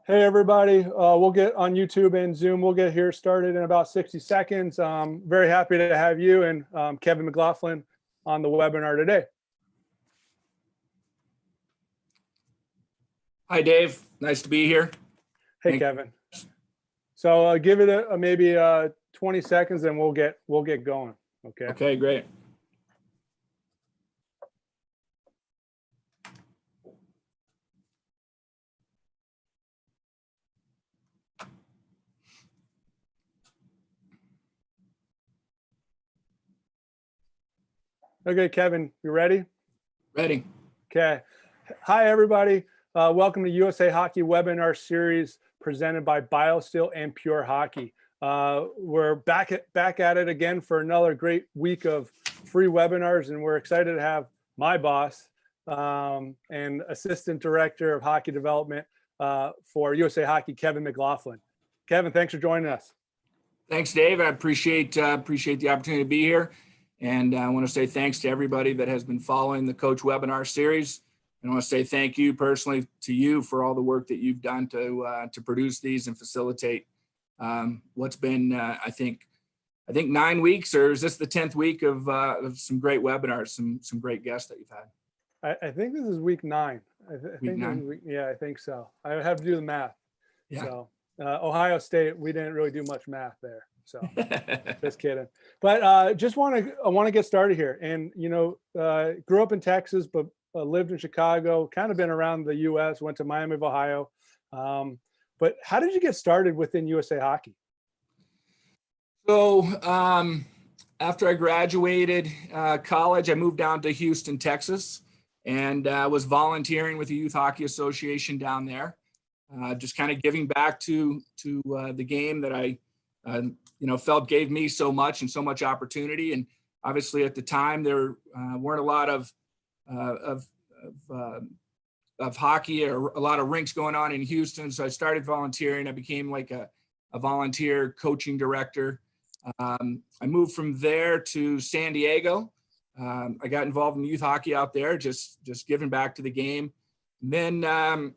Hey everybody, we'll get on YouTube and Zoom. We'll get here started in about 60 seconds. Very happy to have you and Kevin McLaughlin on the webinar today. Hi Dave, nice to be here. Hey Kevin. So give it maybe 20 seconds and we'll get going. Okay. Okay, great. Okay, Kevin, you ready? Ready. Okay. Hi, everybody. Welcome to USA Hockey webinar series presented by BioSteel and Pure Hockey. We're back at it again for another great week of free webinars, and we're excited to have my boss and Assistant Director of Hockey Development for USA Hockey, Kevin McLaughlin. Kevin, thanks for joining us. Thanks, Dave. I appreciate the opportunity to be here. And I want to say thanks to everybody that has been following the Coach webinar series. And I want to say thank you personally to you for all the work that you've done to produce these and facilitate what's been, I think 9 weeks, or is this the 10th week of some great webinars, some great guests that you've had? I think this is week 9. Week 9? Yeah, I think so. I have to do the math. Yeah. So Ohio State, we didn't really do much math there. So just kidding. But I want to get started here. And, you know, grew up in Texas, but lived in Chicago, kind of been around the US, went to Miami of Ohio. But how did you get started within USA Hockey? So after I graduated college, I moved down to Houston, Texas, and was volunteering with the Youth Hockey Association down there. Just kind of giving back to the game that I felt gave me so much and so much opportunity. And obviously at the time there weren't a lot of hockey or a lot of rinks going on in Houston. So I started volunteering. I became like a volunteer coaching director. I moved from there to San Diego. I got involved in youth hockey out there, just giving back to the game. And then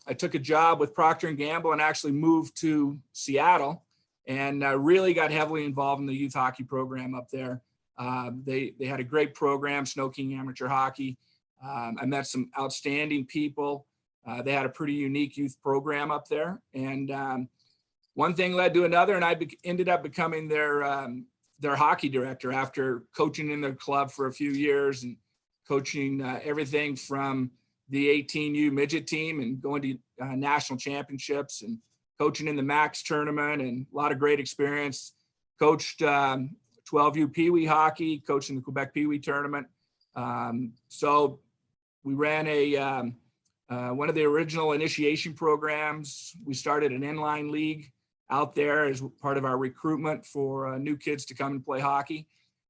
I took a job with Procter & Gamble and actually moved to Seattle, and really got heavily involved in the youth hockey program up there. They had a great program, Snow King Amateur Hockey. I met some outstanding people. They had a pretty unique youth program up there. And one thing led to another, and I ended up becoming their hockey director after coaching in their club for a few years and coaching everything from the 18U midget team and going to national championships and coaching in the Max tournament, and a lot of great experience. Coached 12U Pee Wee hockey, coached in the Quebec Pee Wee tournament. So we ran one of the original initiation programs. We started an inline league out there as part of our recruitment for new kids to come and play hockey.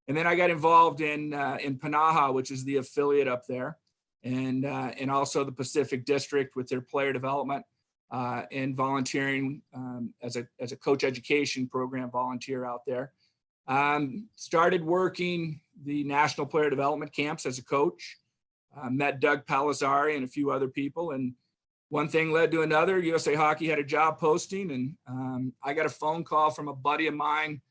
And then I got involved in Panaha, which is the affiliate up there, and also the Pacific District with their player development. And volunteering as a coach education program volunteer out there. Started working the national player development camps as a coach. Met Doug Palazzari and a few other people, and one thing led to another. USA Hockey had a job posting, and I got a phone call from a buddy of mine,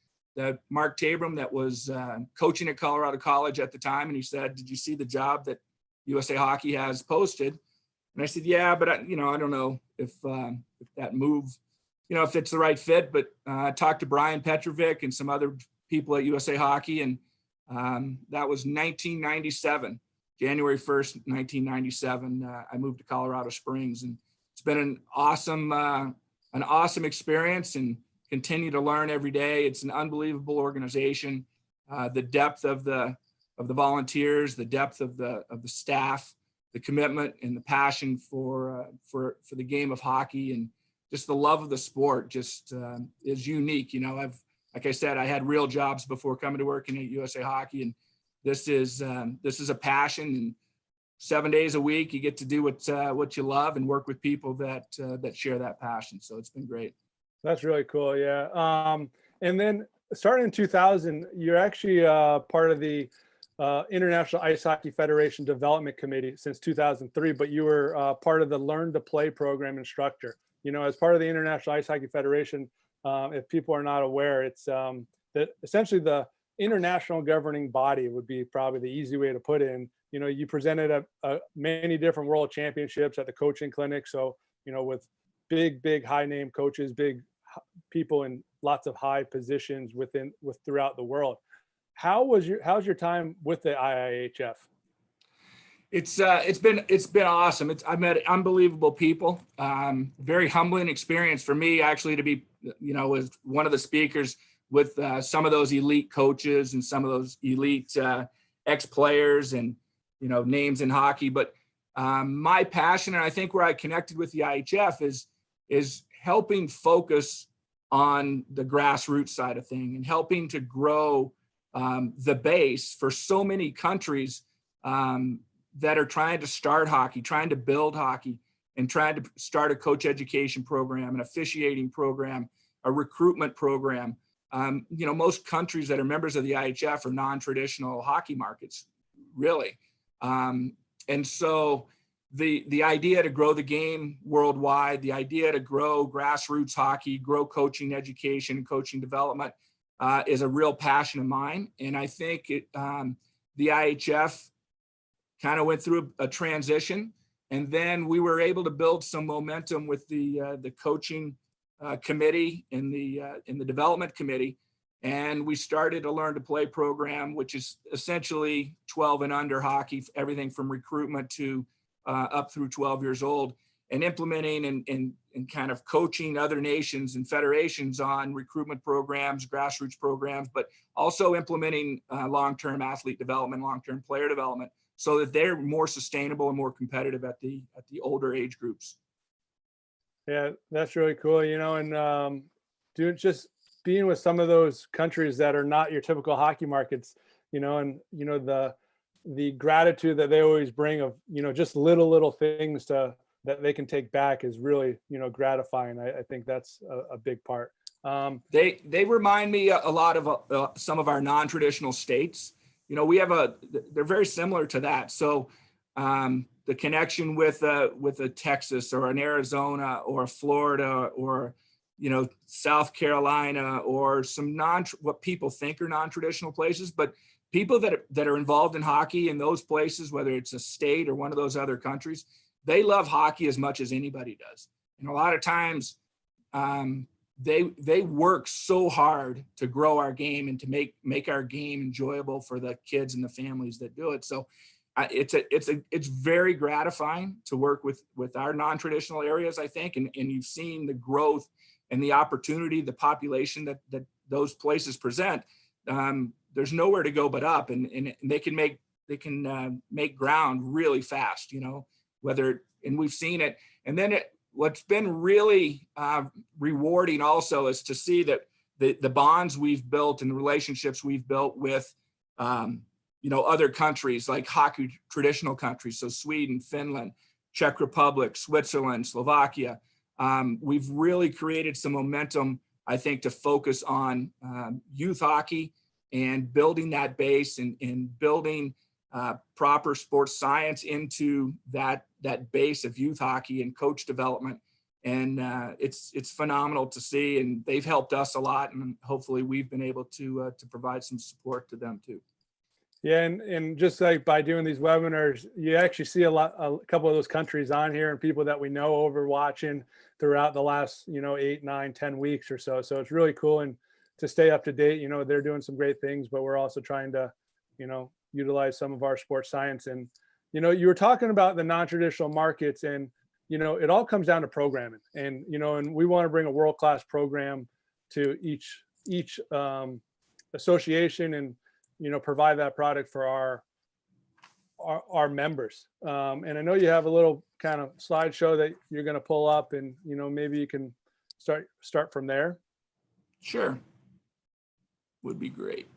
Mark Tabram, that was coaching at Colorado College at the time, and he said, "Did you see the job that USA Hockey has posted?" And I said, "Yeah, but I don't know if that move, if it's the right fit." But I talked to Brian Petrovic and some other people at USA Hockey, and that was 1997, January 1st, 1997. I moved to Colorado Springs, and it's been an awesome experience, and continue to learn every day. It's an unbelievable organization. The depth of the volunteers, the depth of the staff, the commitment and the passion for the game of hockey, and just the love of the sport just is unique. Like I said, I had real jobs before coming to working at USA Hockey, and this is a passion. And 7 days a week, you get to do what you love and work with people that share that passion. So it's been great. That's really cool. Yeah. And then starting in 2000, you're actually part of the International Ice Hockey Federation Development Committee since 2003, but you were part of the Learn to Play program instructor. as part of the International Ice Hockey Federation, if people are not aware, it's essentially the international governing body would be probably the easy way to put it. And, you presented at many different world championships at the coaching clinic. So, with big high name coaches, big people in lots of high positions throughout the world. How's your time with the IIHF? It's been awesome. I've met unbelievable people. Very humbling experience for me, actually, to be, as one of the speakers with some of those elite coaches and some of those elite ex-players and, names in hockey. But my passion, and I think where I connected with the IIHF is helping focus on the grassroots side of thing and helping to grow the base for so many countries that are trying to start hockey, trying to build hockey, and trying to start a coach education program, an officiating program, a recruitment program. Most countries that are members of the IIHF are non-traditional hockey markets, really. And so the idea to grow the game worldwide, the idea to grow grassroots hockey, grow coaching education and coaching development is a real passion of mine. And I think the IIHF kind of went through a transition, and then we were able to build some momentum with the coaching committee and the development committee, and we started a Learn to Play program, which is essentially 12 and under hockey, everything from recruitment to up through 12 years old, and implementing and kind of coaching other nations and federations on recruitment programs, grassroots programs, but also implementing long-term athlete development, long-term player development, so that they're more sustainable and more competitive at the older age groups. Yeah, that's really cool. And just being with some of those countries that are not your typical hockey markets, and the gratitude that they always bring of just little things that they can take back is really gratifying. I think that's a big part. They remind me a lot of some of our non-traditional states. They're very similar to that. So the connection with a Texas or an Arizona or a Florida or South Carolina or some what people think are non-traditional places, but people that are involved in hockey in those places, whether it's a state or one of those other countries, they love hockey as much as anybody does. And a lot of times they work so hard to grow our game and to make our game enjoyable for the kids and the families that do it. So it's very gratifying to work with our non-traditional areas, I think, and you've seen the growth and the opportunity, the population that those places present. There's nowhere to go but up, and they can make ground really fast, and we've seen it. And then what's been really rewarding also is to see that the bonds we've built and the relationships we've built with other countries, like hockey traditional countries, so Sweden, Finland, Czech Republic, Switzerland, Slovakia. We've really created some momentum, I think, to focus on youth hockey and building that base and building proper sports science into that base of youth hockey and coach development. And it's phenomenal to see, and they've helped us a lot, and hopefully we've been able to provide some support to them too. Yeah, and just like by doing these webinars, you actually see a couple of those countries on here and people that we know over watching throughout the last 8, 9, 10 weeks or so. So it's really cool, and to stay up to date, they're doing some great things, but we're also trying to utilize some of our sports science. And you were talking about the non-traditional markets, and it all comes down to programming, and and we want to bring a world-class program to each association and provide that product for our members. And I know you have a little kind of slideshow that you're going to pull up, and maybe you can start from there. Sure, would be great.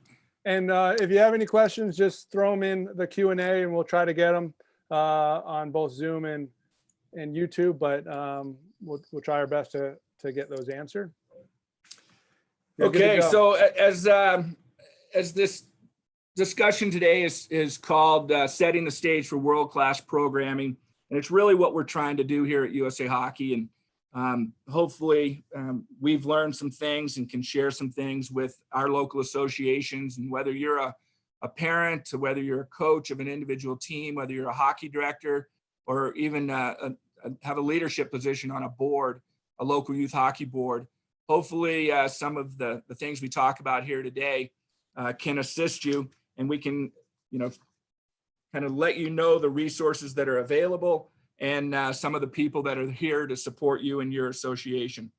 And if you have any questions, just throw them in the Q&A, and we'll try to get them on both Zoom and YouTube. But we'll try our best to get those answered. Okay, so as this discussion today is called setting the stage for world-class programming, and it's really what we're trying to do here at USA Hockey. Hopefully we've learned some things and can share some things with our local associations. And whether you're a parent, whether you're a coach of an individual team, whether you're a hockey director, or even have a leadership position on a board, a local youth hockey board, hopefully some of the things we talk about here today can assist you, and we can, kind of let you know the resources that are available and some of the people that are here to support you in your association.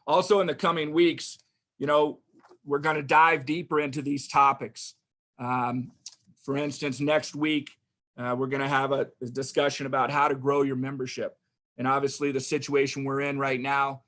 Also in the coming weeks, we're going to dive deeper into these topics. For instance, next week, we're going to have a discussion about how to grow your membership. And obviously the situation we're in right now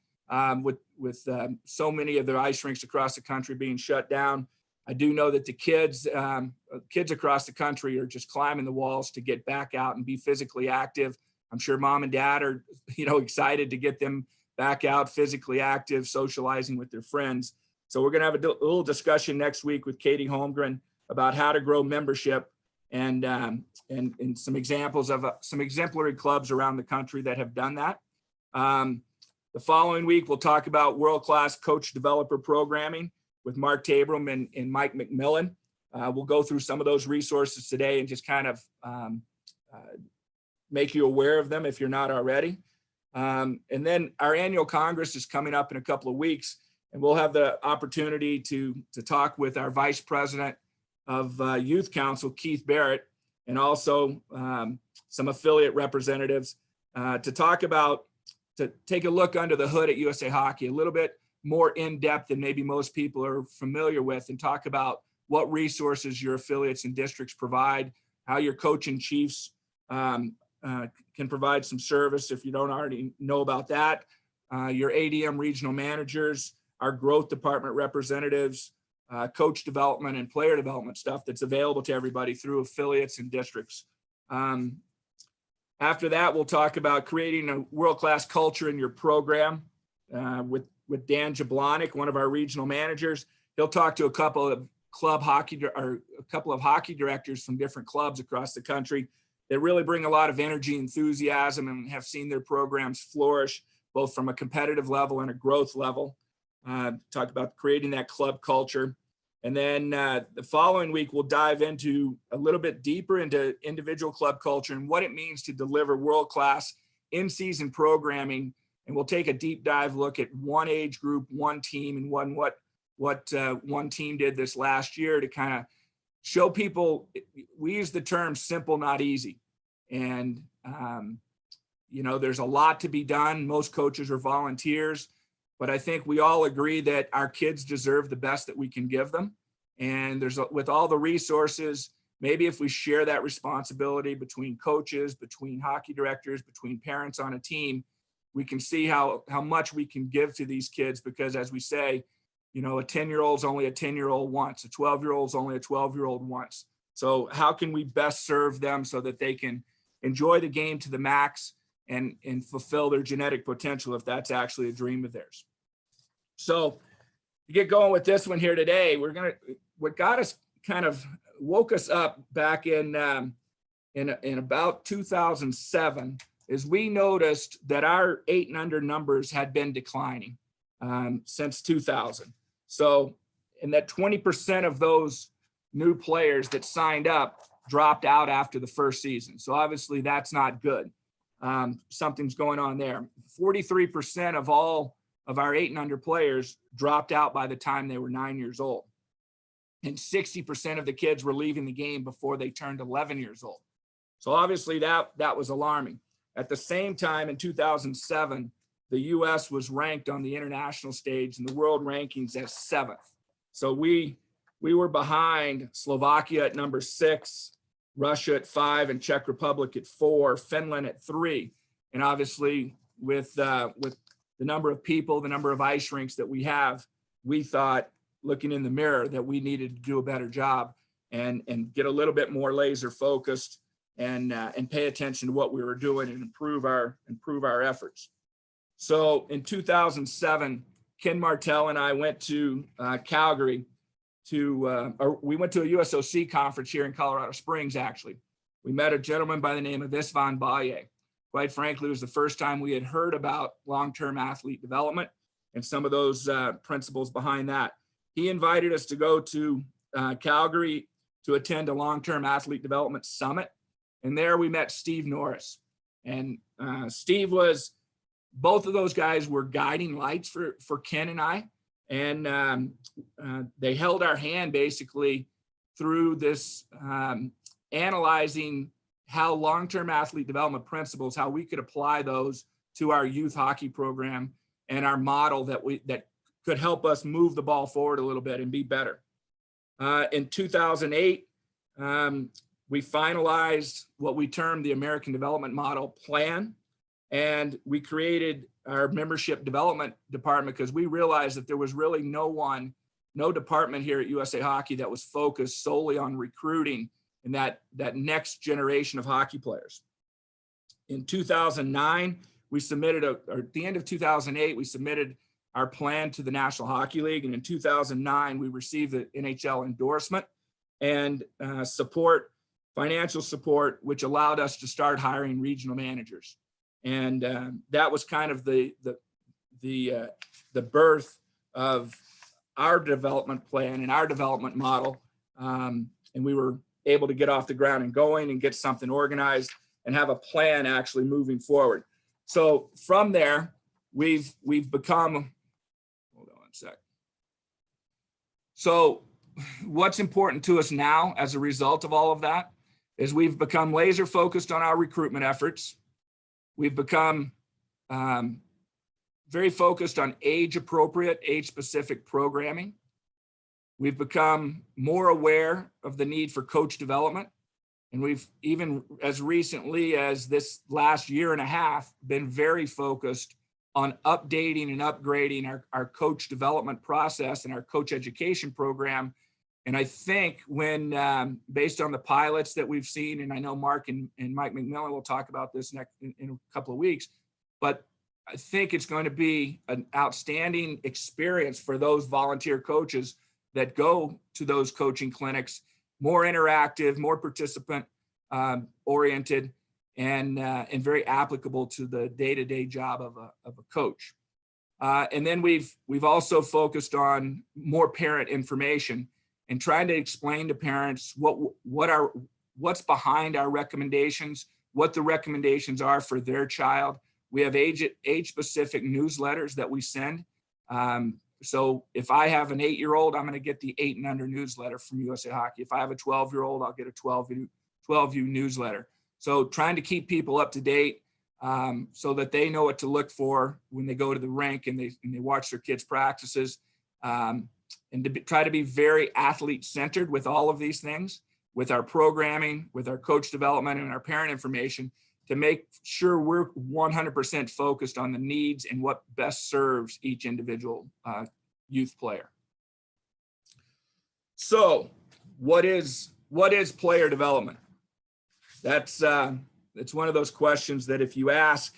with so many of the ice rinks across the country being shut down, I do know that the kids across the country are just climbing the walls to get back out and be physically active. I'm sure mom and dad are, excited to get them back out, physically active, socializing with their friends. So we're going to have a little discussion next week with Katie Holmgren about how to grow membership and some examples of some exemplary clubs around the country that have done that. The following week, we'll talk about world-class coach developer programming with Mark Tabram and Mike McMillan. We'll go through some of those resources today and just kind of make you aware of them if you're not already. And then our annual Congress is coming up in a couple of weeks, and we'll have the opportunity to talk with our Vice President of Youth Council, Keith Barrett, and also some affiliate representatives to take a look under the hood at USA Hockey, a little bit more in depth than maybe most people are familiar with, and talk about what resources your affiliates and districts provide, how your coach and chiefs can provide some service if you don't already know about that, your ADM regional managers, our growth department representatives, coach development and player development stuff that's available to everybody through affiliates and districts. After that, we'll talk about creating a world-class culture in your program with Dan Jablonic, one of our regional managers. He'll talk to a couple of hockey directors from different clubs across the country that really bring a lot of energy, enthusiasm, and have seen their programs flourish, both from a competitive level and a growth level. Talk about creating that club culture. And then the following week, we'll dive into a little bit deeper into individual club culture and what it means to deliver world-class in-season programming. And we'll take a deep dive look at one age group, one team, and what one team did this last year to kind of show people. We use the term simple, not easy. And, there's a lot to be done. Most coaches are volunteers. But I think we all agree that our kids deserve the best that we can give them. And with all the resources, maybe if we share that responsibility between coaches, between hockey directors, between parents on a team, we can see how much we can give to these kids. Because as we say, a 10-year-old's only a 10-year-old once, a 12-year-old's only a 12-year-old once. So how can we best serve them so that they can enjoy the game to the max and fulfill their genetic potential, if that's actually a dream of theirs? So to get going with this one here today, what got us kind of woke us up back in about 2007 is we noticed that our 8 and under numbers had been declining since 2000. So, and that 20% of those new players that signed up dropped out after the first season. So obviously that's not good. Something's going on there. 43% of all of our 8 and under players dropped out by the time they were 9 years old. And 60% of the kids were leaving the game before they turned 11 years old. So obviously that was alarming. At the same time, in 2007, the US was ranked on the international stage in the world rankings as 7th. So we were behind Slovakia at number 6, Russia at 5, and Czech Republic at 4, Finland at 3. And obviously with the number of people, the number of ice rinks that we have, we thought, looking in the mirror, that we needed to do a better job and get a little bit more laser focused and pay attention to what we were doing and improve our efforts. So in 2007, Ken Martell and I went to Calgary we went to a USOC conference here in Colorado Springs, actually. We met a gentleman by the name of Istvan Balye. quite frankly, it was the first time we had heard about long-term athlete development and some of those principles behind that. He invited us to go to Calgary to attend a long-term athlete development summit. And there we met Steve Norris. And Steve was, both of those guys were guiding lights for Ken and I. And they held our hand basically through this analyzing how long-term athlete development principles, how we could apply those to our youth hockey program and our model that could help us move the ball forward a little bit and be better. In 2008, we finalized what we termed the American Development Model Plan, and we created our membership development department because we realized that there was really no department here at USA Hockey that was focused solely on recruiting and that next generation of hockey players. In 2009, we submitted, or at the end of 2008, we submitted our plan to the National Hockey League. And in 2009, we received the NHL endorsement and financial support, which allowed us to start hiring regional managers. And that was kind of the birth of our development plan and our development model. And we were able to get off the ground and going and get something organized and have a plan actually moving forward. So from there, we've become, hold on a sec. So what's important to us now as a result of all of that is we've become laser focused on our recruitment efforts. We've become very focused on age-appropriate, age-specific programming. We've become more aware of the need for coach development. And we've, even as recently as this last year and a half, been very focused on updating and upgrading our coach development process and our coach education program. And I think when, based on the pilots that we've seen, and I know Mark and Mike McMillan will talk about this in a couple of weeks, but I think it's going to be an outstanding experience for those volunteer coaches that go to those coaching clinics, more interactive, more participant oriented, and very applicable to the day-to-day job of a coach. And then we've also focused on more parent information and trying to explain to parents what's behind our recommendations, what the recommendations are for their child. We have age-specific newsletters that we send. So if I have an 8-year-old, I'm going to get the 8 and under newsletter from USA Hockey. If I have a 12-year-old, I'll get a 12U newsletter. So trying to keep people up to date so that they know what to look for when they go to the rink and they watch their kids' practices, and to try to be very athlete-centered with all of these things, with our programming, with our coach development, and our parent information, to make sure we're 100% focused on the needs and what best serves each individual youth player. So what is player development? That's one of those questions that if you ask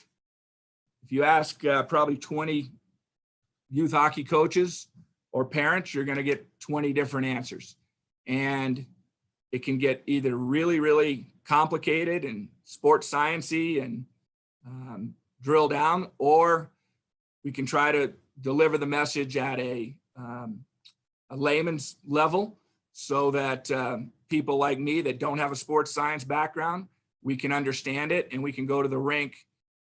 probably 20 youth hockey coaches or parents, you're going to get 20 different answers. And it can get either really, really complicated and sports sciencey and drill down, or we can try to deliver the message at a layman's level so that people like me that don't have a sports science background, we can understand it and we can go to the rink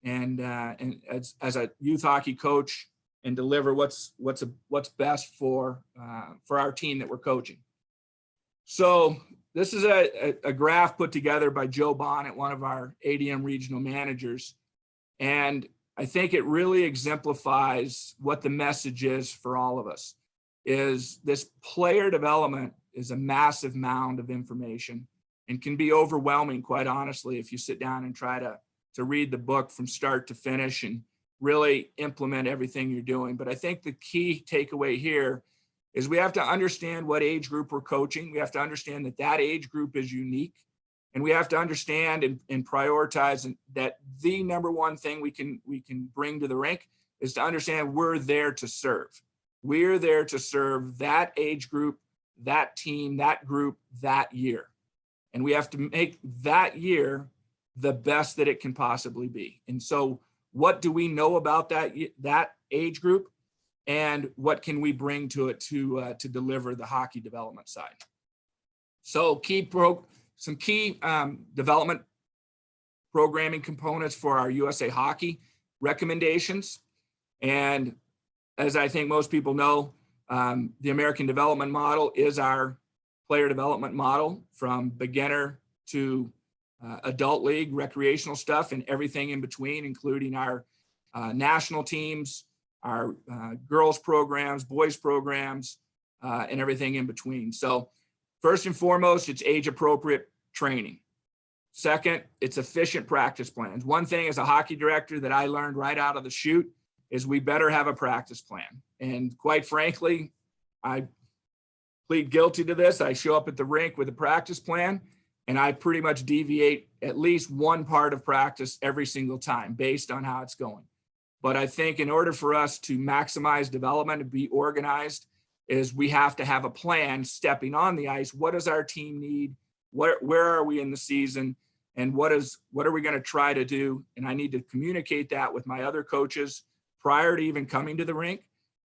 and as a youth hockey coach and deliver what's best for our team that we're coaching. So this is a graph put together by Joe Bonnet, one of our ADM regional managers. And I think it really exemplifies what the message is for all of us, is this player development is a massive mound of information and can be overwhelming, quite honestly, if you sit down and try to read the book from start to finish and really implement everything you're doing. But I think the key takeaway here is we have to understand what age group we're coaching. We have to understand that age group is unique. And we have to understand and prioritize that the number one thing we can bring to the rink is to understand we're there to serve. We're there to serve that age group, that team, that group, that year. And we have to make that year the best that it can possibly be. And so what do we know about that age group, and what can we bring to it to deliver the hockey development side? So some key development programming components for our USA Hockey recommendations. And as I think most people know, the American development model is our player development model, from beginner to adult league, recreational stuff, and everything in between, including our national teams, our girls programs, boys programs, and everything in between. So first and foremost, it's age appropriate training. Second, it's efficient practice plans. One thing as a hockey director that I learned right out of the chute is we better have a practice plan. And quite frankly, I plead guilty to this. I show up at the rink with a practice plan, and I pretty much deviate at least one part of practice every single time based on how it's going. But I think in order for us to maximize development and be organized, is we have to have a plan stepping on the ice. What does our team need? Where are we in the season? And what are we going to try to do? And I need to communicate that with my other coaches prior to even coming to the rink.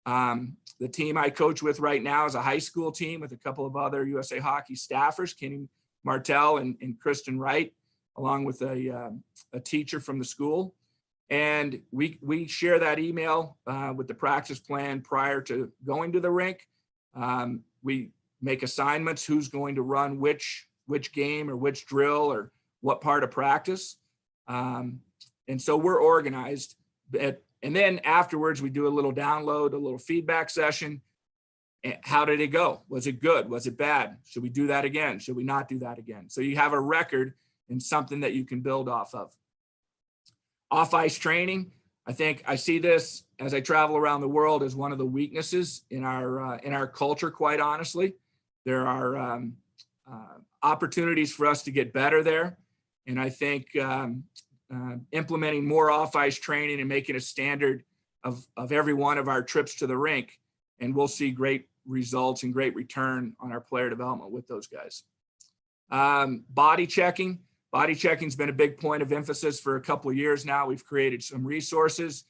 The team I coach with right now is a high school team with a couple of other USA Hockey staffers, Kenny Martell and Kristen Wright, along with a teacher from the school. And we share that email with the practice plan prior to going to the rink. We make assignments, who's going to run which game or which drill or what part of practice. And so we're organized. And then afterwards, we do a little download, a little feedback session. How did it go? Was it good? Was it bad? Should we do that again? Should we not do that again? So you have a record and something that you can build off of. Off-ice training, I think I see this as I travel around the world as one of the weaknesses in our culture, quite honestly. There are opportunities for us to get better there. And I think implementing more off-ice training and making a standard of every one of our trips to the rink, and we'll see great results and great return on our player development with those guys. Body checking. Body checking has been a big point of emphasis for a couple of years now. We've created some resources.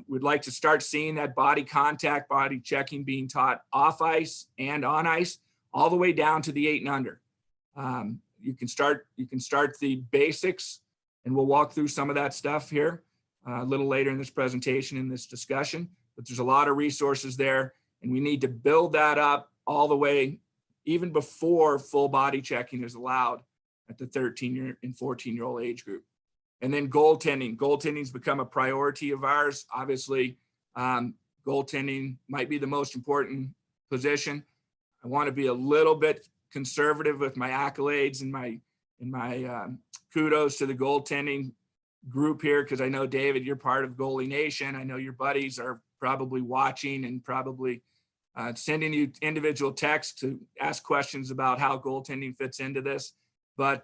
We'd like to start seeing that body contact, body checking being taught off ice and on ice, all the way down to the 8 and under. You can start the basics, and we'll walk through some of that stuff here a little later in this presentation, in this discussion. But there's a lot of resources there, and we need to build that up all the way, even before full body checking is allowed at the 13 and 14-year-old age group. And then goaltending. Goaltending's become a priority of ours. Obviously, goaltending might be the most important position. I want to be a little bit conservative with my accolades and my kudos to the goaltending group here, because I know, David, you're part of Goalie Nation. I know your buddies are probably watching and probably sending you individual texts to ask questions about how goaltending fits into this. But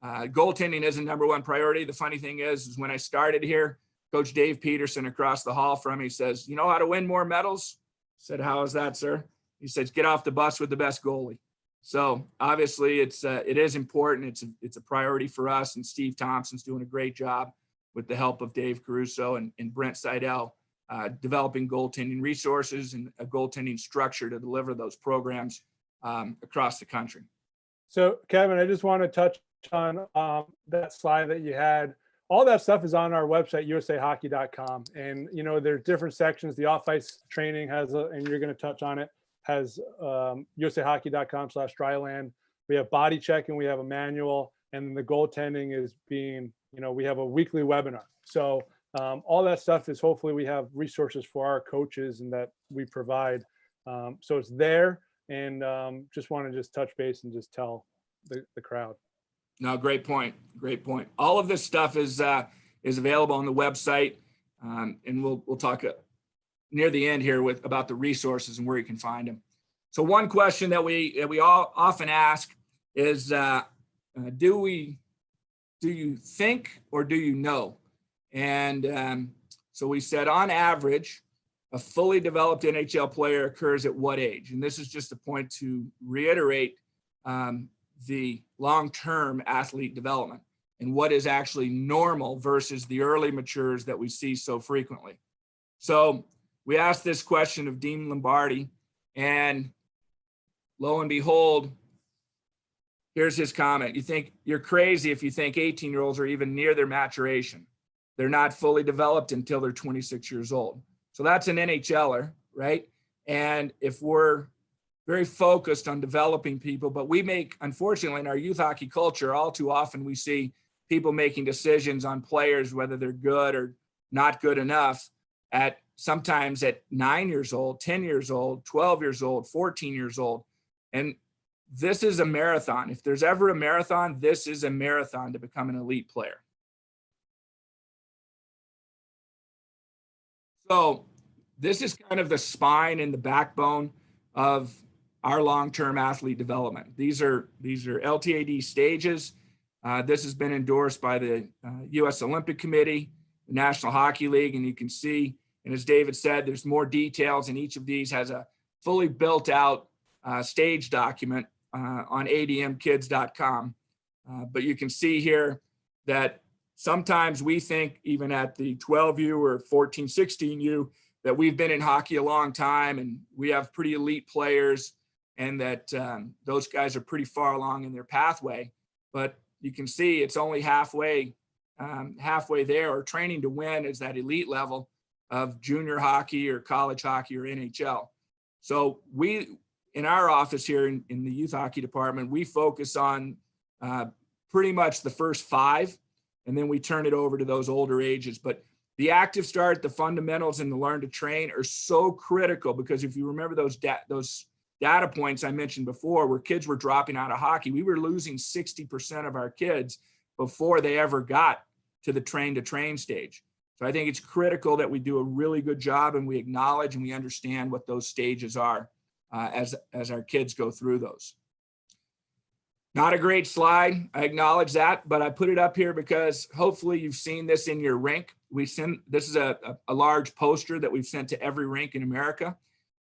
goaltending is a number one priority. The funny thing is when I started here, Coach Dave Peterson across the hall from me says, "You know how to win more medals?" I said, "How is that, sir?" He says, "Get off the bus with the best goalie." So obviously it is important. It's a priority for us, and Steve Thompson's doing a great job with the help of Dave Caruso and Brent Seidel, developing goaltending resources and a goaltending structure to deliver those programs across the country. So Kevin, I just want to touch on that slide that you had. All that stuff is on our website, usahockey.com. And, you know, there's different sections. The off-ice training has, and you're going to touch on it, has usahockey.com/Dryland. We have body checking, we have a manual, and then the goaltending is being, you know, we have a weekly webinar. So all that stuff is, hopefully we have resources for our coaches and that we provide. So it's there. And just want to just touch base and just tell the crowd. No, great point. Great point. All of this stuff is available on the website, and we'll talk near the end here about the resources and where you can find them. So one question that we all often ask is, do you think or do you know? And so we said, on average, a fully developed NHL player occurs at what age? And this is just a point to reiterate the long-term athlete development. and what is actually normal versus the early matures that we see so frequently. So we asked this question of Dean Lombardi, and lo and behold, here's his comment. You think you're crazy if you think 18-year-olds are even near their maturation. They're not fully developed until they're 26 years old. So that's an NHLer, right? And if we're very focused on developing people, but we make, unfortunately, in our youth hockey culture, all too often we see people making decisions on players, whether they're good or not good enough, sometimes at 9 years old, 10 years old, 12 years old, 14 years old. And this is a marathon. If there's ever a marathon, this is a marathon to become an elite player. So this is kind of the spine and the backbone of our long-term athlete development. These are LTAD stages. This has been endorsed by the U.S. Olympic Committee, the National Hockey League, and you can see, and as David said, there's more details, and each of these has a fully built out stage document on admkids.com. But you can see here that sometimes we think, even at the 12U or 14, 16U, that we've been in hockey a long time and we have pretty elite players, and that those guys are pretty far along in their pathway. But you can see it's only halfway there, or training to win is that elite level of junior hockey or college hockey or NHL. So we, in our office here in the youth hockey department, we focus on pretty much the first 5, and then we turn it over to those older ages. But the active start, the fundamentals, and the learn to train are so critical, because if you remember those data points I mentioned before, where kids were dropping out of hockey, we were losing 60% of our kids before they ever got to the train to train stage. So I think it's critical that we do a really good job and we acknowledge and we understand what those stages are as our kids go through those. Not a great slide, I acknowledge that, but I put it up here because hopefully you've seen this in your rink. This is a large poster that we've sent to every rink in America.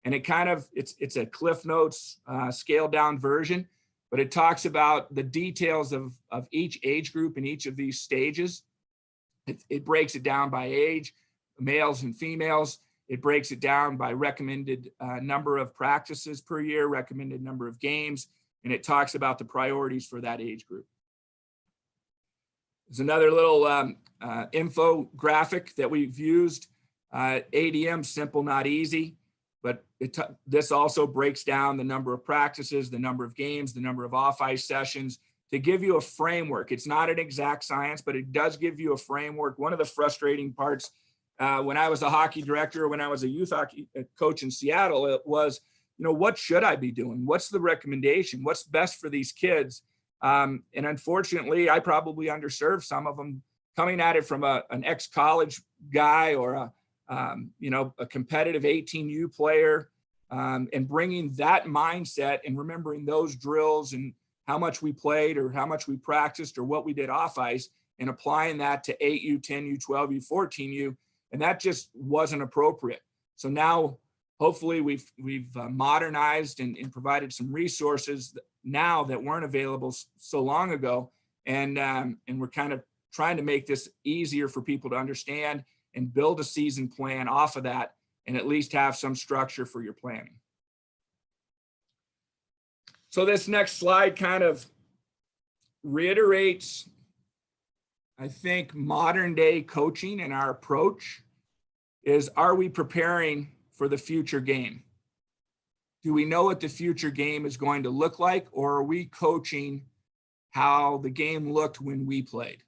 And it's a Cliff Notes scaled down version, but it talks about the details of each age group in each of these stages. It breaks it down by age, males and females. It breaks it down by recommended number of practices per year, recommended number of games, and it talks about the priorities for that age group. There's another little infographic that we've used. ADM, simple, not easy, but this also breaks down the number of practices, the number of games, the number of off-ice sessions, to give you a framework. It's not an exact science, but it does give you a framework. One of the frustrating parts when I was a hockey director, when I was a youth hockey coach in Seattle, it was, what should I be doing? What's the recommendation? What's best for these kids? And unfortunately, I probably underserved some of them, coming at it from an ex-college guy or a competitive 18U player, and bringing that mindset and remembering those drills and how much we played or how much we practiced or what we did off ice, and applying that to 8U, 10U, 12U, 14U. And that just wasn't appropriate. So now hopefully we've modernized and provided some resources now that weren't available so long ago. And we're kind of trying to make this easier for people to understand and build a season plan off of that, and at least have some structure for your planning. So this next slide kind of reiterates, I think, modern day coaching, and our approach is, are we preparing for the future game? Do we know what the future game is going to look like, or are we coaching how the game looked when we played?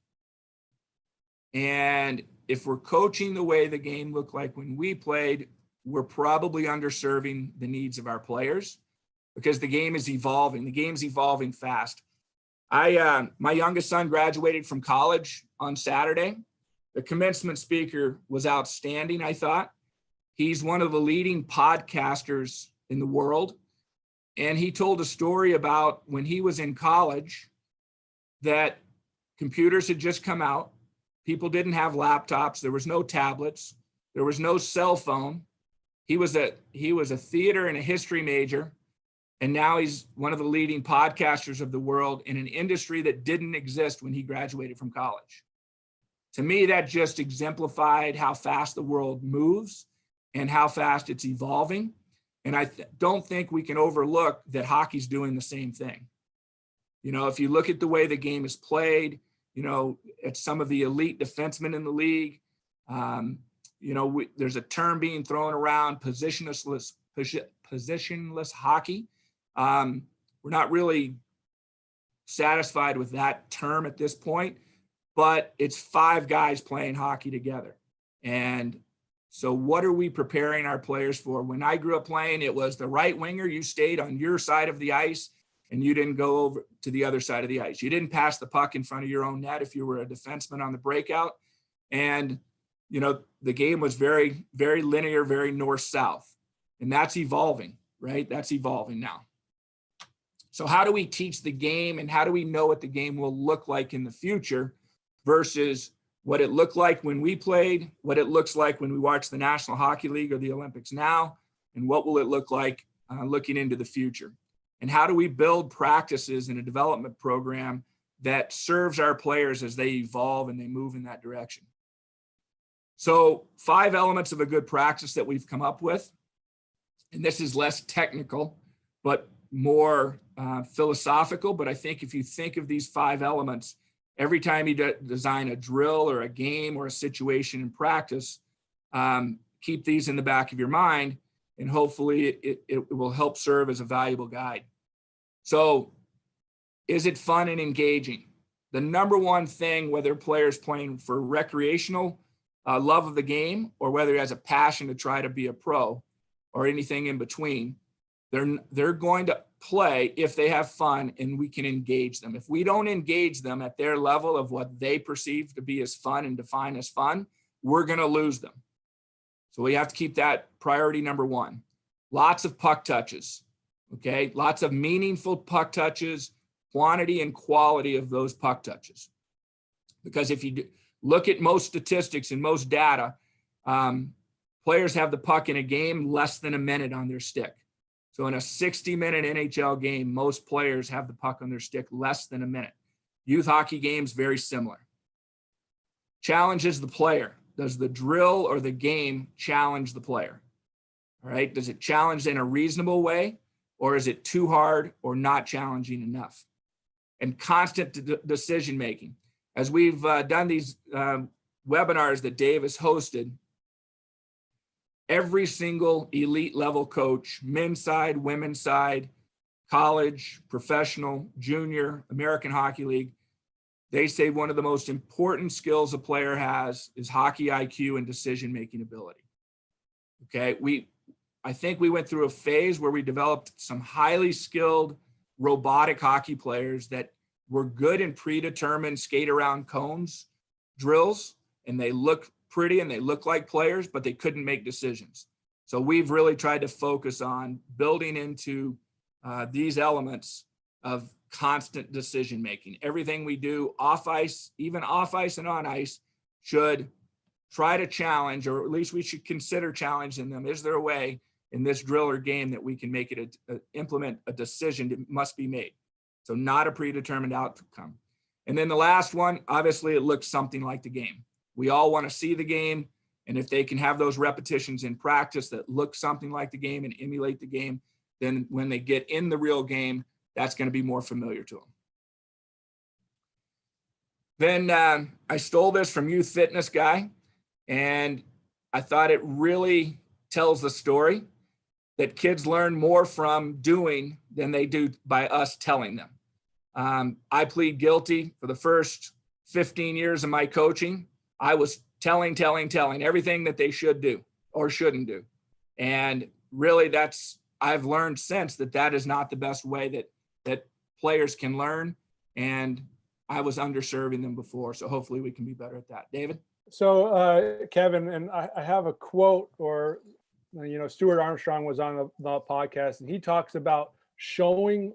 And if we're coaching the way the game looked like when we played, we're probably underserving the needs of our players, because the game is evolving. The game's evolving fast. My youngest son graduated from college on Saturday. The commencement speaker was outstanding, I thought. He's one of the leading podcasters in the world. And he told a story about when he was in college, that computers had just come out. People didn't have laptops. There was no tablets. There was no cell phone. He was a theater and a history major. And now he's one of the leading podcasters of the world in an industry that didn't exist when he graduated from college. To me, that just exemplified how fast the world moves and how fast it's evolving. And I don't think we can overlook that hockey's doing the same thing. You know, if you look at the way the game is played, you know, at some of the elite defensemen in the league, you know, there's a term being thrown around, positionless hockey. We're not really satisfied with that term at this point, but it's 5 guys playing hockey together. And so what are we preparing our players for? When I grew up playing, it was the right winger. You stayed on your side of the ice and you didn't go over to the other side of the ice. You didn't pass the puck in front of your own net if you were a defenseman on the breakout. And, you know, the game was very, very linear, very north-south. And that's evolving, right? That's evolving now. So how do we teach the game, and how do we know what the game will look like in the future versus what it looked like when we played, what it looks like when we watch the National Hockey League or the Olympics now, and what will it look like looking into the future? And how do we build practices in a development program that serves our players as they evolve and they move in that direction? So 5 elements of a good practice that we've come up with, and this is less technical, but more philosophical. But I think if you think of these 5 elements, every time you design a drill or a game or a situation in practice, keep these in the back of your mind, and hopefully it will help serve as a valuable guide. So is it fun and engaging? The number one thing, whether a player's playing for recreational love of the game or whether he has a passion to try to be a pro or anything in between, they're going to play if they have fun and we can engage them. If we don't engage them at their level of what they perceive to be as fun and define as fun, we're going to lose them. So we have to keep that priority number 1. Lots of puck touches, okay? Lots of meaningful puck touches, quantity and quality of those puck touches. Because if you look at most statistics and most data, players have the puck in a game less than a minute on their stick. So in a 60-minute NHL game, most players have the puck on their stick less than a minute. Youth hockey games, very similar. Challenges the player. Does the drill or the game challenge the player? All right. Does it challenge in a reasonable way, or is it too hard or not challenging enough? And constant decision-making. As we've done these webinars that Dave has hosted, every single elite level coach, men's side, women's side, college, professional, junior, American Hockey League, they say one of the most important skills a player has is hockey IQ and decision-making ability. Okay, I think we went through a phase where we developed some highly skilled robotic hockey players that were good in predetermined skate around cones drills, and they look pretty and they look like players, but they couldn't make decisions. So we've really tried to focus on building into these elements of constant decision making. Everything we do off ice, even off ice and on ice, should try to challenge, or at least we should consider challenging them. Is there a way in this drill or game that we can make it implement a decision that must be made? So not a predetermined outcome. And then the last one, obviously it looks something like the game. We all want to see the game. And if they can have those repetitions in practice that look something like the game and emulate the game, then when they get in the real game, that's going to be more familiar to them. Then I stole this from Youth Fitness Guy, and I thought it really tells the story that kids learn more from doing than they do by us telling them. I plead guilty. For the first 15 years of my coaching, I was telling everything that they should do or shouldn't do. And really I've learned since that is not the best way that players can learn. And I was underserving them before. So hopefully we can be better at that. David? So Kevin, and I have a quote, or, Stuart Armstrong was on the podcast, and he talks about showing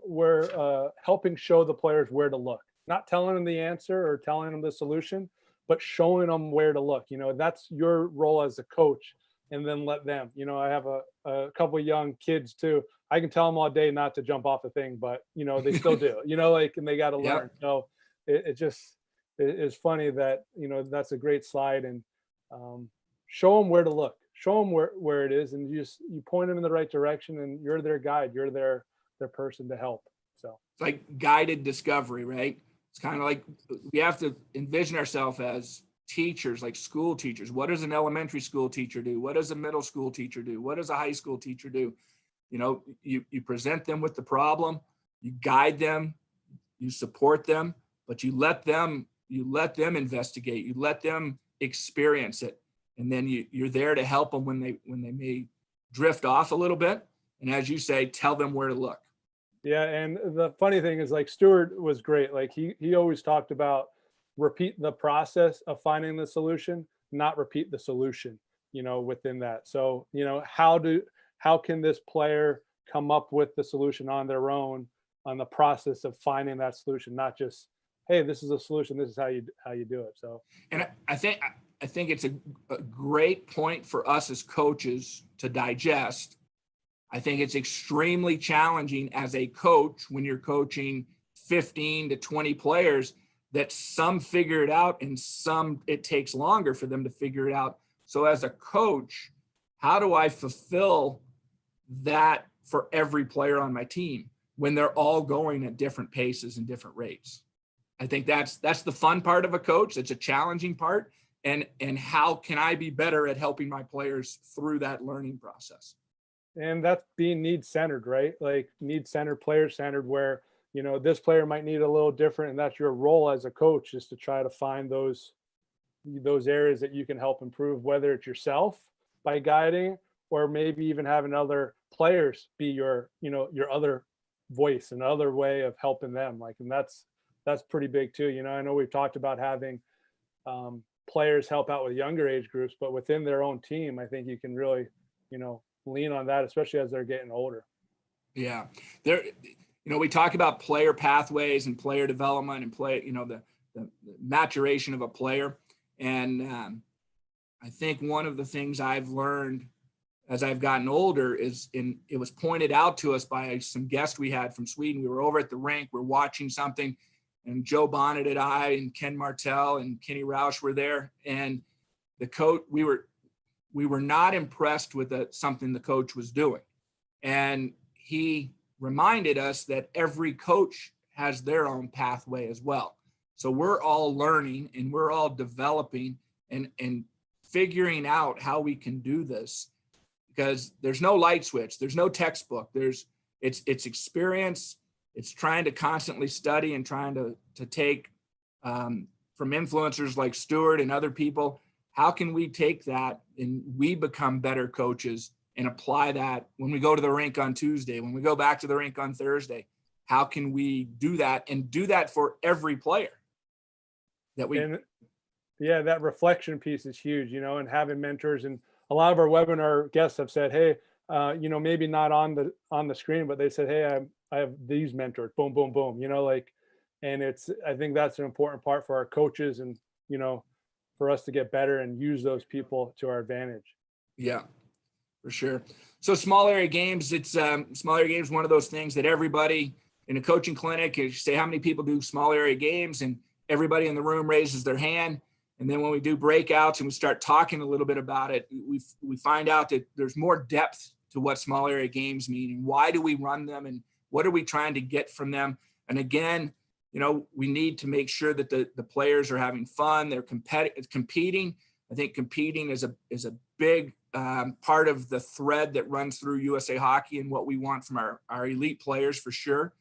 helping show the players where to look, not telling them the answer or telling them the solution, but showing them where to look. That's your role as a coach. and then let them, I have a couple of young kids too. I can tell them all day not to jump off the thing, but they still do, and they got to learn. Yep. So it just is funny that, that's a great slide, and show them where to look, show them where it is. And you point them in the right direction, and you're their guide. You're their person to help. So It's like guided discovery, right? It's kind of like we have to envision ourselves as teachers, like school teachers. What does an elementary school teacher do? What does a middle school teacher do? What does a high school teacher do? You present them with the problem, you guide them, you support them, but you let them investigate, you let them experience it. And then you're there to help them when they may drift off a little bit. And as you say, tell them where to look. yeah, and the funny thing is, like, Stuart was great. Like he always talked about repeat the process of finding the solution, not repeat the solution, within that. So, how can this player come up with the solution on their own on the process of finding that solution, not just, hey, this is a solution, this is how you do it. So, And I think it's a great point for us as coaches to digest. I think it's extremely challenging as a coach when you're coaching 15 to 20 players, that some figure it out and some it takes longer for them to figure it out. So as a coach, how do I fulfill that for every player on my team when they're all going at different paces and different rates? I think that's the fun part of a coach. It's a challenging part. And how can I be better at helping my players through that learning process? and that's being need centered, right? Like need centered, player centered, where, this player might need a little different, and that's your role as a coach, is to try to find those areas that you can help improve, whether it's yourself by guiding, or maybe even having other players be your other voice, another way of helping them. Like, and that's pretty big too. I know we've talked about having players help out with younger age groups, but within their own team, I think you can really, lean on that, especially as they're getting older. Yeah. We talk about player pathways and player development and the maturation of a player. And I think one of the things I've learned as I've gotten older is, it was pointed out to us by some guest we had from Sweden. We were over at the rink, we're watching something, and Joe Bonnet and I and Ken Martell and Kenny Roush were there. And the coach, we were not impressed with something the coach was doing. And he reminded us that every coach has their own pathway as well. So we're all learning and we're all developing and figuring out how we can do this, because there's no light switch, there's no textbook, it's experience. It's trying to constantly study and trying to take from influencers like Stuart and other people. How can we take that and we become better coaches and apply that when we go to the rink on Tuesday, when we go back to the rink on Thursday? How can we do that and do that for every player that we? And yeah, that reflection piece is huge, and having mentors. And a lot of our webinar guests have said, hey, maybe not on the screen, but they said, hey, I have these mentors, boom, boom, boom, and I think that's an important part for our coaches, and, for us to get better and use those people to our advantage. Yeah, for sure. So small area games, small area games, one of those things that everybody in a coaching clinic, you say how many people do small area games, and everybody in the room raises their hand. And then when we do breakouts and we start talking a little bit about it, we find out that there's more depth to what small area games mean, and why do we run them, and what are we trying to get from them. And again, we need to make sure that the players are having fun, they're competing. I think competing is a big part of the thread that runs through USA Hockey and what we want from our elite players, for sure.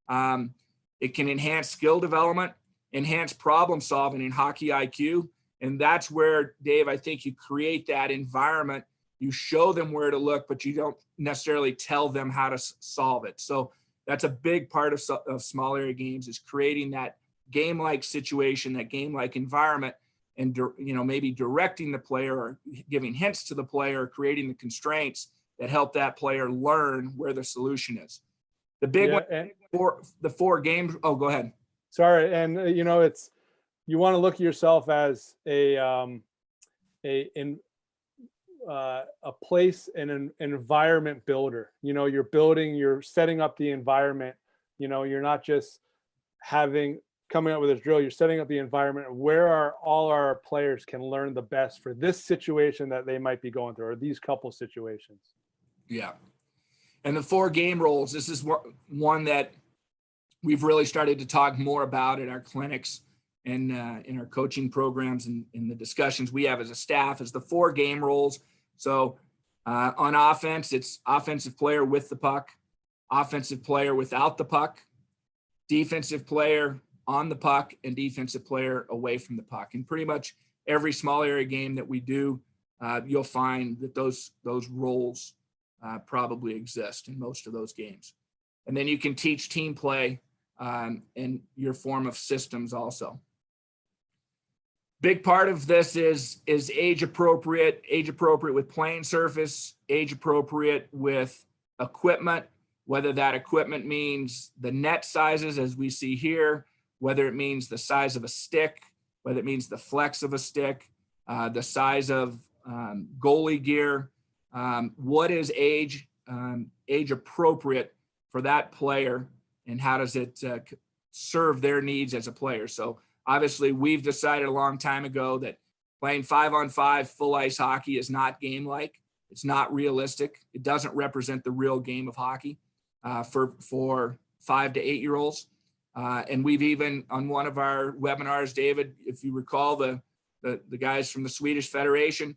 It can enhance skill development, enhance problem solving in hockey IQ. And that's where, Dave, I think you create that environment. You show them where to look, but you don't necessarily tell them how to solve it. So that's a big part of small area games, is creating that game-like situation, that game-like environment, and maybe directing the player or giving hints to the player, creating the constraints that help that player learn where the solution is. The big one for the 4 games. Oh, go ahead. Sorry. And it's, you want to look at yourself as a place and an environment builder. You know, you're setting up the environment. You know, you're not just coming up with this drill, you're setting up the environment where all our players can learn the best for this situation that they might be going through, or these couple situations. Yeah. And the 4 game roles, this is one that we've really started to talk more about at our clinics and in our coaching programs and in the discussions we have as a staff, is the 4 game roles. So on offense, it's offensive player with the puck, offensive player without the puck, defensive player on the puck, and defensive player away from the puck. And pretty much every small area game that we do, you'll find that those roles probably exist in most of those games. And then you can teach team play in your form of systems also. Big part of this is age appropriate with playing surface, age appropriate with equipment, whether that equipment means the net sizes as we see here, whether it means the size of a stick, whether it means the flex of a stick, the size of goalie gear, what is age appropriate for that player, and how does it serve their needs as a player. So obviously we've decided a long time ago that playing 5-on-5 full ice hockey is not game-like. It's not realistic. It doesn't represent the real game of hockey for 5 to 8 year olds. And we've even, on one of our webinars, David, if you recall, the guys from the Swedish Federation,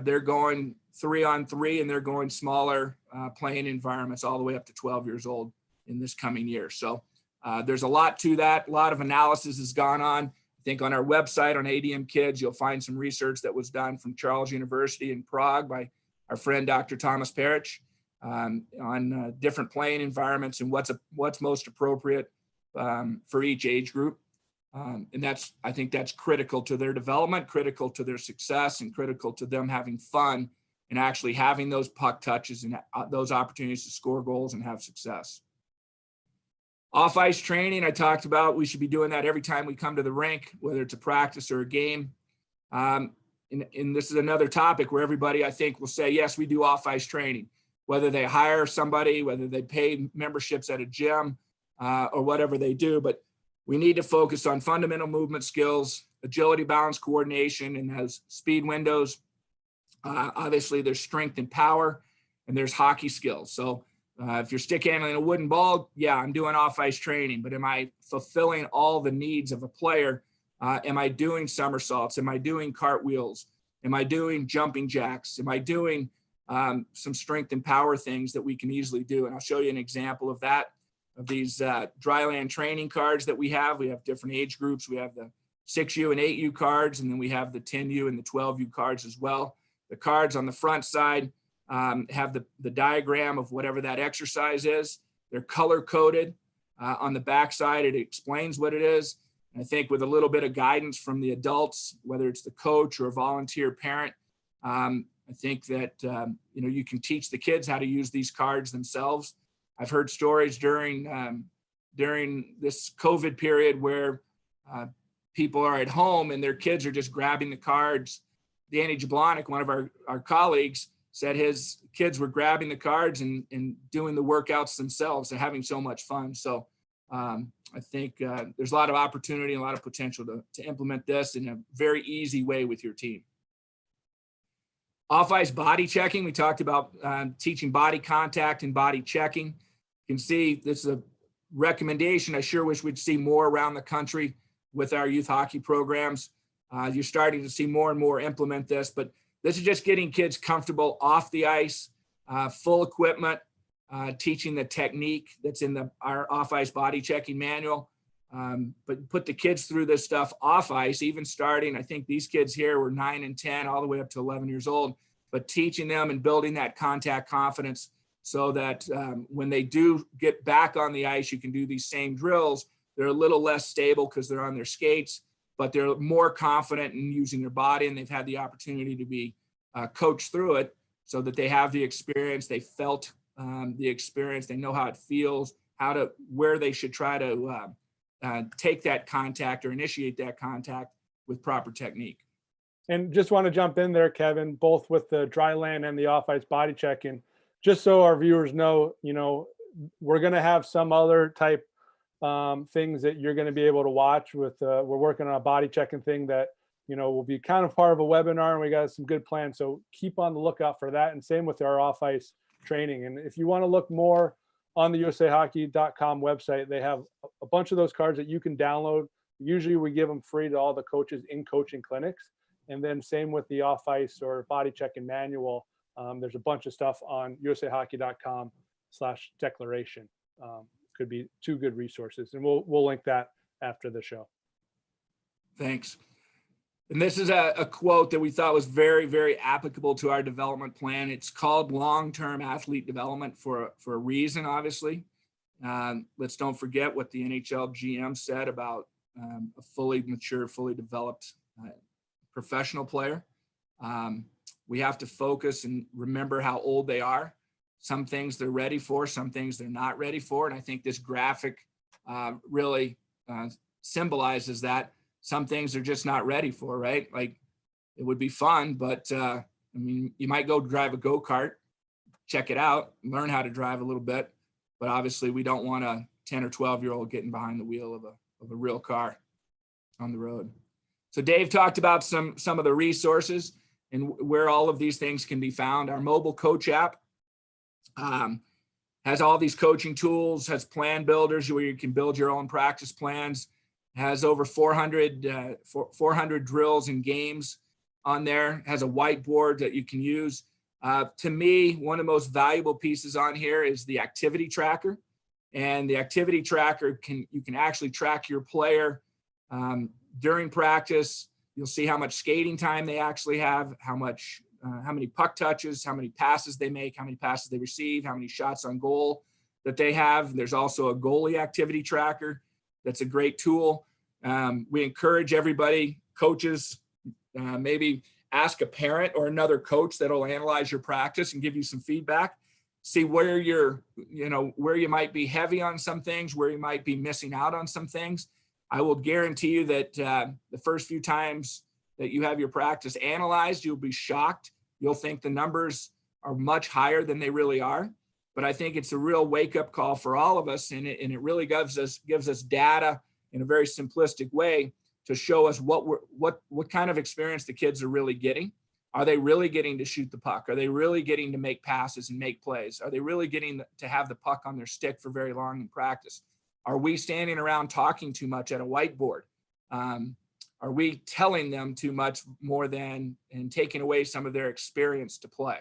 they're going 3-on-3 and they're going smaller playing environments all the way up to 12 years old in this coming year. So there's a lot to that. A lot of analysis has gone on. I think on our website on ADM Kids, you'll find some research that was done from Charles University in Prague by our friend, Dr. Thomas Parich, on different playing environments and what's most appropriate for each age group. And I think that's critical to their development, critical to their success, and critical to them having fun and actually having those puck touches and those opportunities to score goals and have success. Off-ice training, I talked about, we should be doing that every time we come to the rink, whether it's a practice or a game. And this is another topic where everybody, I think, will say, yes, we do off-ice training, whether they hire somebody, whether they pay memberships at a gym or whatever they do. But we need to focus on fundamental movement skills, agility, balance, coordination, and those speed windows. Obviously, there's strength and power, and there's hockey skills. So if you're stick handling a wooden ball, yeah, I'm doing off-ice training, but am I fulfilling all the needs of a player? Am I doing somersaults? Am I doing cartwheels? Am I doing jumping jacks? Am I doing some strength and power things that we can easily do? And I'll show you an example of that, of these Dryland training cards that we have. We have different age groups. We have the 6U and 8U cards, and then we have the 10U and the 12U cards as well. The cards on the front side have the diagram of whatever that exercise is. They're color coded. On the back side, it explains what it is. And I think with a little bit of guidance from the adults, whether it's the coach or a volunteer parent, I think that you can teach the kids how to use these cards themselves. I've heard stories during this COVID period where people are at home and their kids are just grabbing the cards. Danny Jablonic, one of our colleagues, said his kids were grabbing the cards and doing the workouts themselves and having so much fun. So I think there's a lot of opportunity and a lot of potential to implement this in a very easy way with your team. Off-ice body checking. We talked about teaching body contact and body checking. You can see this is a recommendation. I sure wish we'd see more around the country with our youth hockey programs. You're starting to see more and more implement this, but this is just getting kids comfortable off the ice, full equipment, teaching the technique that's in our off-ice body checking manual. But put the kids through this stuff off ice, even starting, I think these kids here were 9 and 10 all the way up to 11 years old, but teaching them and building that contact confidence so that when they do get back on the ice, you can do these same drills. They're a little less stable because they're on their skates, but they're more confident in using their body, and they've had the opportunity to be coached through it so that they have the experience. They felt the experience. They know how it feels, where they should try to take that contact or initiate that contact with proper technique. And just want to jump in there, Kevin, both with the Dryland and the off-ice body checking, just so our viewers know, we're going to have some other type things that you're going to be able to watch with, we're working on a body checking thing that, will be kind of part of a webinar, and we got some good plans. So keep on the lookout for that. And same with our off-ice training. And if you want to look more on the usahockey.com website, they have a bunch of those cards that you can download. Usually we give them free to all the coaches in coaching clinics. And then same with the off-ice or body checking manual. There's a bunch of stuff on usahockey.com/declaration. Could be two good resources, and we'll link that after the show. Thanks. And this is a quote that we thought was very, very applicable to our development plan. It's called long-term athlete development for a reason, obviously. Let's don't forget what the NHL GM said about a fully mature, fully developed professional player. We have to focus and remember how old they are. Some things they're ready for, some things they're not ready for. And I think this graphic really symbolizes that. Some things they're just not ready for, right? Like, it would be fun, but I mean, you might go drive a go-kart, check it out, learn how to drive a little bit, but obviously we don't want a 10 or 12-year-old getting behind the wheel of a real car on the road. So Dave talked about some of the resources and where all of these things can be found. Our mobile coach app has all these coaching tools, has plan builders where you can build your own practice plans, has over 400 drills and games on there, has a whiteboard that you can use. To me, one of the most valuable pieces on here is the activity tracker. And the activity tracker you can actually track your player during practice. You'll see how much skating time they actually have, how many puck touches, how many passes they make, how many passes they receive, how many shots on goal that they have. There's also a goalie activity tracker. That's a great tool. We encourage everybody, coaches, maybe ask a parent or another coach that'll analyze your practice and give you some feedback. See where where you might be heavy on some things, where you might be missing out on some things. I will guarantee you that the first few times that you have your practice analyzed, you'll be shocked. You'll think the numbers are much higher than they really are. But I think it's a real wake-up call for all of us, and it really gives us data in a very simplistic way to show us what kind of experience the kids are really getting. Are they really getting to shoot the puck? Are they really getting to make passes and make plays? Are they really getting to have the puck on their stick for very long in practice? Are we standing around talking too much at a whiteboard? Are we telling them too much more than and taking away some of their experience to play?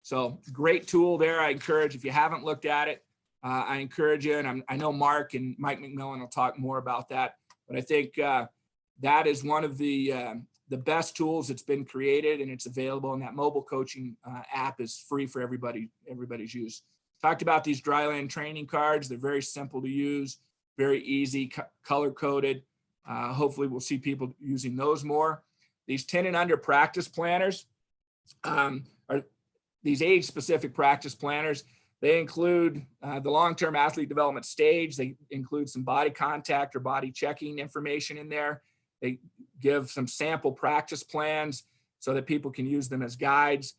So great tool there. I encourage, if you haven't looked at it, I encourage you. And I know Mark and Mike McMillan will talk more about that. But I think that is one of the best tools that's been created, and it's available. And that mobile coaching app is free for everybody's use. Talked about these Dryland training cards. They're very simple to use, very easy, color coded. Hopefully we'll see people using those more. These 10 and under practice planners are these age specific practice planners. They include the long-term athlete development stage. They include some body contact or body checking information in there. They give some sample practice plans so that people can use them as guides.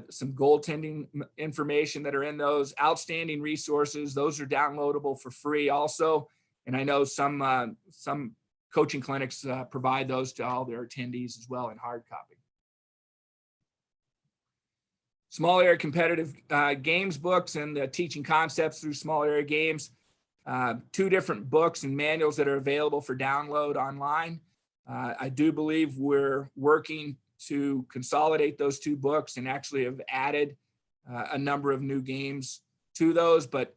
Some goaltending information that are in those. Outstanding resources. Those are downloadable for free also. And I know some coaching clinics provide those to all their attendees as well in hard copy. Small area competitive games books and the teaching concepts through small area games. 2 different books and manuals that are available for download online. I do believe we're working to consolidate those 2 books and actually have added a number of new games to those. But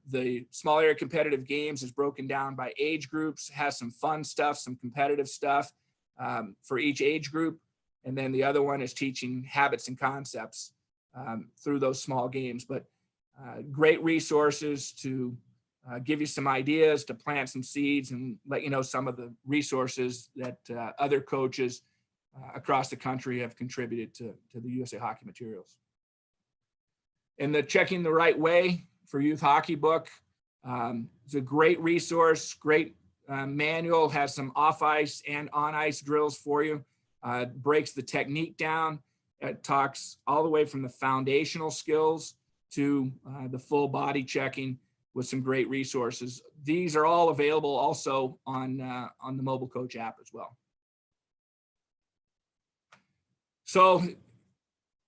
the small area competitive games is broken down by age groups, has some fun stuff, some competitive stuff for each age group. And then the other one is teaching habits and concepts through those small games. But great resources to give you some ideas, to plant some seeds, and let you know some of the resources that other coaches across the country have contributed to the USA Hockey materials. And the Checking the Right Way for Youth Hockey book is a great resource, great manual, has some off-ice and on-ice drills for you. breaks the technique down. It talks all the way from the foundational skills to the full body checking with some great resources. These are all available also on the mobile coach app as well. So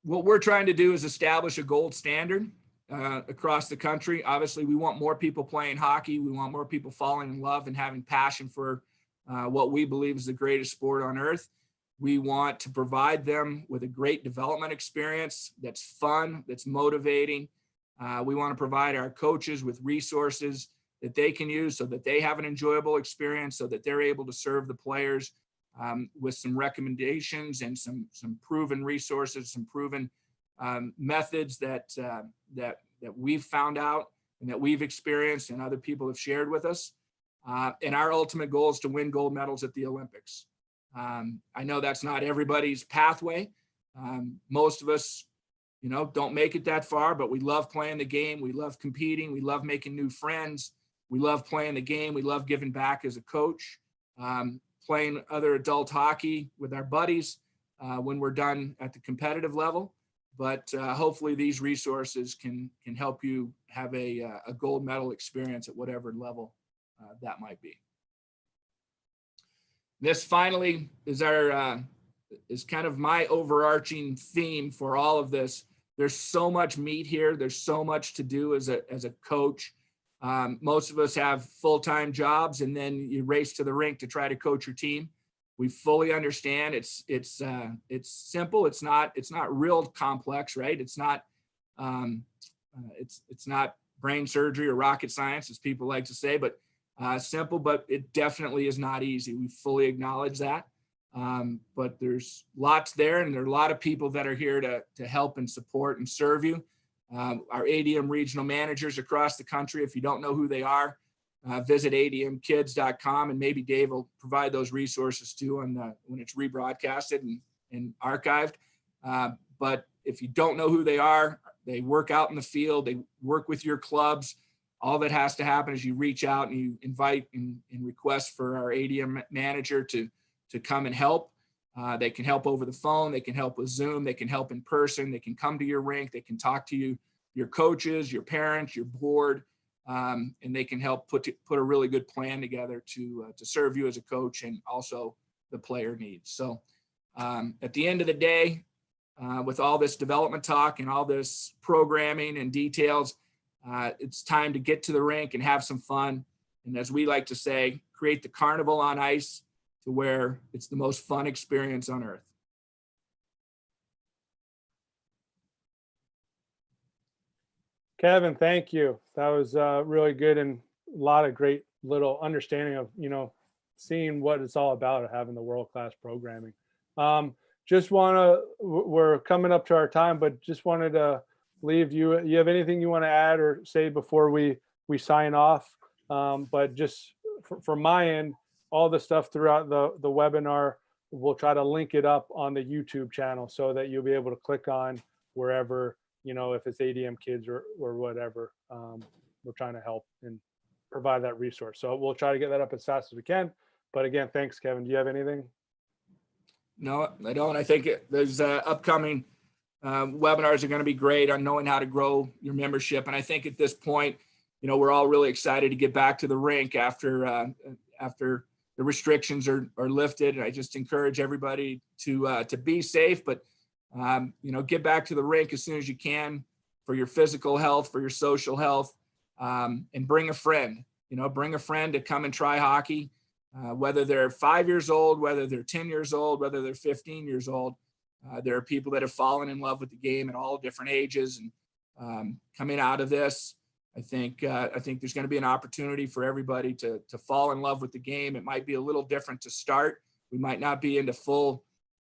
what we're trying to do is establish a gold standard across the country. Obviously, we want more people playing hockey. We want more people falling in love and having passion for what we believe is the greatest sport on earth. We want to provide them with a great development experience that's fun, that's motivating. We want to provide our coaches with resources that they can use so that they have an enjoyable experience, so that they're able to serve the players with some recommendations and some proven resources, some proven methods that we've found out and that we've experienced and other people have shared with us. And our ultimate goal is to win gold medals at the Olympics. I know that's not everybody's pathway. Most of us, don't make it that far, but we love playing the game. We love competing. We love making new friends. We love playing the game. We love giving back as a coach, playing other adult hockey with our buddies when we're done at the competitive level. But hopefully these resources can help you have a gold medal experience at whatever level that might be. This finally is is kind of my overarching theme for all of this. There's so much meat here. There's so much to do as a coach. Most of us have full-time jobs, and then you race to the rink to try to coach your team. We fully understand it's simple. It's not real complex, right? It's not brain surgery or rocket science, as people like to say, but simple, but it definitely is not easy. We fully acknowledge that. But there's lots there, and there are a lot of people that are here to help and support and serve you. Our ADM regional managers across the country, if you don't know who they are, visit admkids.com, and maybe Dave will provide those resources too when it's rebroadcasted and archived. But if you don't know who they are, they work out in the field, they work with your clubs. All that has to happen is you reach out and you invite and request for our ADM manager to come and help. They can help over the phone. They can help with Zoom. They can help in person. They can come to your rink. They can talk to you, your coaches, your parents, your board, and they can help put a really good plan together to serve you as a coach and also the player needs. So at the end of the day, with all this development talk and all this programming and details, it's time to get to the rink and have some fun. And as we like to say, create the carnival on ice to where it's the most fun experience on earth. Kevin, thank you. That was really good, and a lot of great little understanding of, seeing what it's all about, having the world-class programming. We're coming up to our time, but just wanted to leave you. You have anything you want to add or say before we sign off? But just for my end, all the stuff throughout the webinar, we'll try to link it up on the YouTube channel so that you'll be able to click on wherever, if it's ADM Kids or whatever. We're trying to help and provide that resource. So we'll try to get that up as fast as we can. But again, thanks, Kevin. Do you have anything? No, I don't. I think there's upcoming webinars are going to be great on knowing how to grow your membership. And I think at this point, we're all really excited to get back to the rink after the restrictions are lifted. And I just encourage everybody to be safe, but get back to the rink as soon as you can for your physical health, for your social health, and bring a friend. Bring a friend to come and try hockey, whether they're 5 years old, whether they're 10 years old, whether they're 15 years old. There are people that have fallen in love with the game at all different ages, and coming out of this, I think there's going to be an opportunity for everybody to fall in love with the game. It might be a little different to start. We might not be into full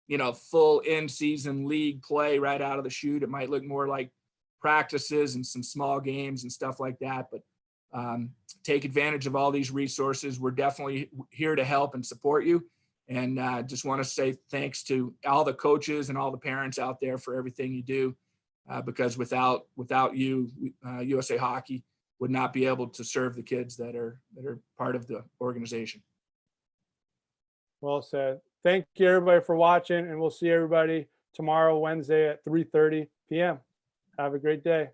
in-season league play right out of the chute. It might look more like practices and some small games and stuff like that. But take advantage of all these resources. We're definitely here to help and support you. And just want to say thanks to all the coaches and all the parents out there for everything you do. Because without you, USA Hockey would not be able to serve the kids that are part of the organization. Well said. Thank you everybody for watching, and we'll see everybody tomorrow, Wednesday at 3:30 p.m. Have a great day.